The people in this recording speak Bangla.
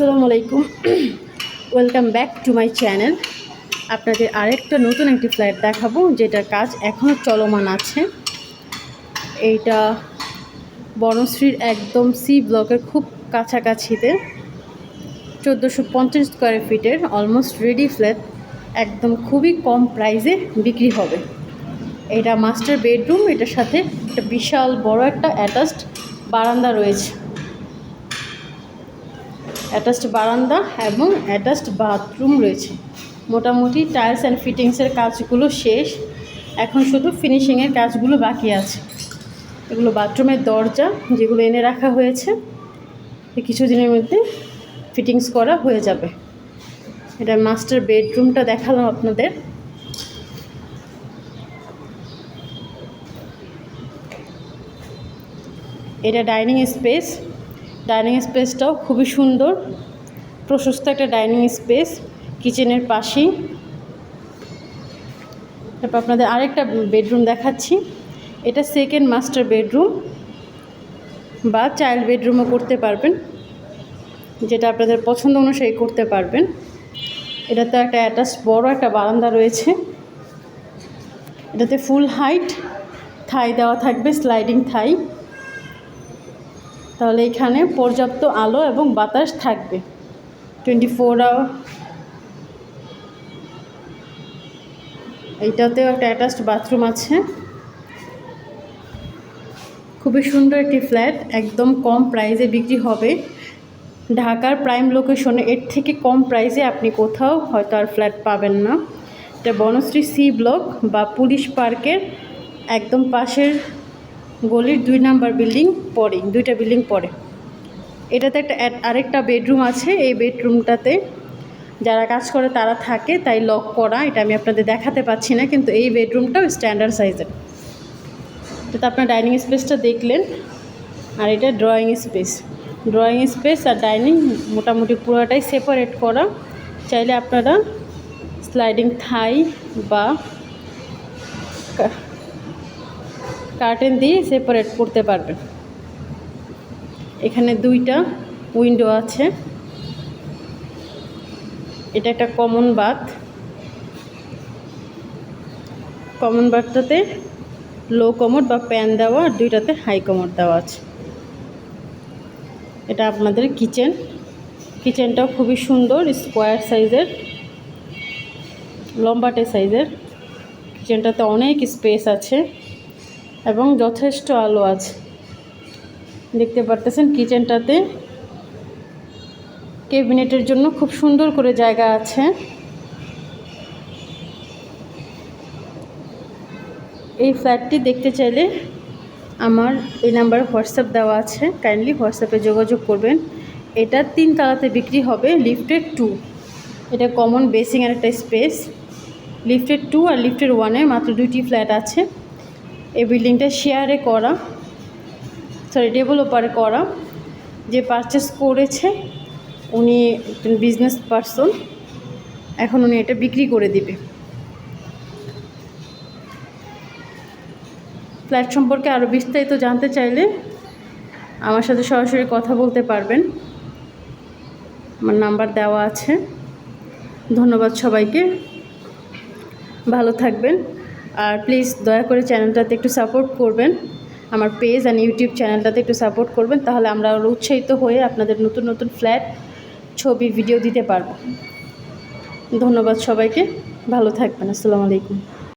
আসসালামু আলাইকুম, welcome back to my channel. আপনাদের আরেকটা নতুন একটি ফ্ল্যাট দেখাবো, যেটার কাজ এখনও চলমান আছে। এইটা বনশ্রীর একদম সি ব্লকের খুব কাছাকাছিতে 1450 স্কোয়ার ফিটের অলমোস্ট রেডি ফ্ল্যাট, একদম খুবই কম প্রাইসে বিক্রি হবে। এটা মাস্টার বেডরুম, এটার সাথে একটা বিশাল বড় একটা অ্যাটাচড বারান্দা রয়েছে, অ্যাটাচড বারান্দা এবং অ্যাটাচড বাথরুম রয়েছে। মোটামুটি টাইলস অ্যান্ড ফিটিংসের কাজগুলো শেষ, এখন শুধু ফিনিশিংয়ের কাজগুলো বাকি আছে। এগুলো বাথরুমের দরজা, যেগুলো এনে রাখা হয়েছে, কিছুদিনের মধ্যে ফিটিংস করা হয়ে যাবে। এটা মাস্টার বেডরুমটা দেখালাম আপনাদের। এটা ডাইনিং স্পেস, ডাইনিং স্পেসটাও খুবই সুন্দর, প্রশস্ত একটা ডাইনিং স্পেস কিচেনের পাশেই। তারপর আপনাদের আরেকটা বেডরুম দেখাচ্ছি। এটা সেকেন্ড মাস্টার বেডরুম বা চাইল্ড বেডরুমও করতে পারবেন, যেটা আপনাদের পছন্দ অনুযায়ী করতে পারবেন। এটাতে একটা অ্যাটাচ বড় একটা বারান্দা রয়েছে। এটাতে ফুল হাইট থাই দেওয়া থাকবে, স্লাইডিং থাই। তাহলে এখানে পর্যাপ্ত আলো এবং বাতাস থাকবে 24 আওয়ার। এইটাতেও একটা অ্যাটাচড বাথরুম আছে। খুবই সুন্দর একটি ফ্ল্যাট, একদম কম প্রাইসে বিক্রি হবে। ঢাকার প্রাইম লোকেশনে এর থেকে কম প্রাইসে আপনি কোথাও হয়তো আর ফ্ল্যাট পাবেন না। এটা বনশ্রী সি ব্লক বা পুলিশ পার্কের একদম পাশের গলির 2 নাম্বার বিল্ডিং পরে, 2টা বিল্ডিং পরে। এটাতে একটা আরেকটা বেডরুম আছে। এই বেডরুমটাতে যারা কাজ করে তারা থাকে, তাই লক করা। এটা আমি আপনাদের দেখাতে পাচ্ছি না, কিন্তু এই বেডরুমটাও স্ট্যান্ডার্ড সাইজের। এটা আপনার ডাইনিং স্পেসটা দেখলেন, আর এটা ড্রয়িং স্পেস। ড্রয়িং স্পেস আর ডাইনিং মোটামুটি পুরোটাই সেপারেট করা। চাইলে আপনারা স্লাইডিং থাই বা কার্টেন দিয়ে সেপারেট করতে পারবেন। এখানে 2টা উইন্ডো আছে। এটা একটা কমন বাথ। কমন বাথটাতে লো কমোড বা প্যান দেওয়া, আর 2টাতে হাই কমোড দেওয়া আছে। এটা আপনাদের কিচেন। কিচেনটাও খুবই সুন্দর, স্কোয়ার সাইজের, লম্বাটে সাইজের। কিচেনটাতে অনেক স্পেস আছে এবং যথেষ্ট আলো আছে। দেখতে পারতেছেন কিচেনটাতে ক্যাবিনেটের জন্য খুব সুন্দর করে জায়গা আছে। এই ফ্ল্যাটটি দেখতে চাইলে আমার এই নাম্বারে হোয়াটসঅ্যাপ দেওয়া আছে, কাইন্ডলি হোয়াটসঅ্যাপে যোগাযোগ করবেন। এটা 3 তলাতে বিক্রি হবে, লিফটেড 2। এটা কমন বেসিং আর একটা স্পেস। লিফটেড 2 আর লিফটেড 1-এ মাত্র 2টি ফ্ল্যাট আছে। এই বিল্ডিংটা শেয়ারে করা, ডেভেলপারে করা। যে পারচেস করেছে উনি একজন বিজনেস পারসন, এখন উনি এটা বিক্রি করে দিবে। ফ্ল্যাট সম্পর্কে আরও বিস্তারিত জানতে চাইলে আমার সাথে সরাসরি কথা বলতে পারবেন, আমার নাম্বার দেওয়া আছে। ধন্যবাদ সবাইকে, ভালো থাকবেন। আর প্লিজ দয়া করে চ্যানেলটাতে একটু সাপোর্ট করবেন, আমার পেজ আর ইউটিউব চ্যানেলটাতে একটু সাপোর্ট করবেন, তাহলে আমরা আরও উৎসাহিত হয়ে আপনাদের নতুন নতুন ফ্ল্যাট, ছবি, ভিডিও দিতে পারবো। ধন্যবাদ সবাইকে, ভালো থাকবেন। আসসালামু আলাইকুম।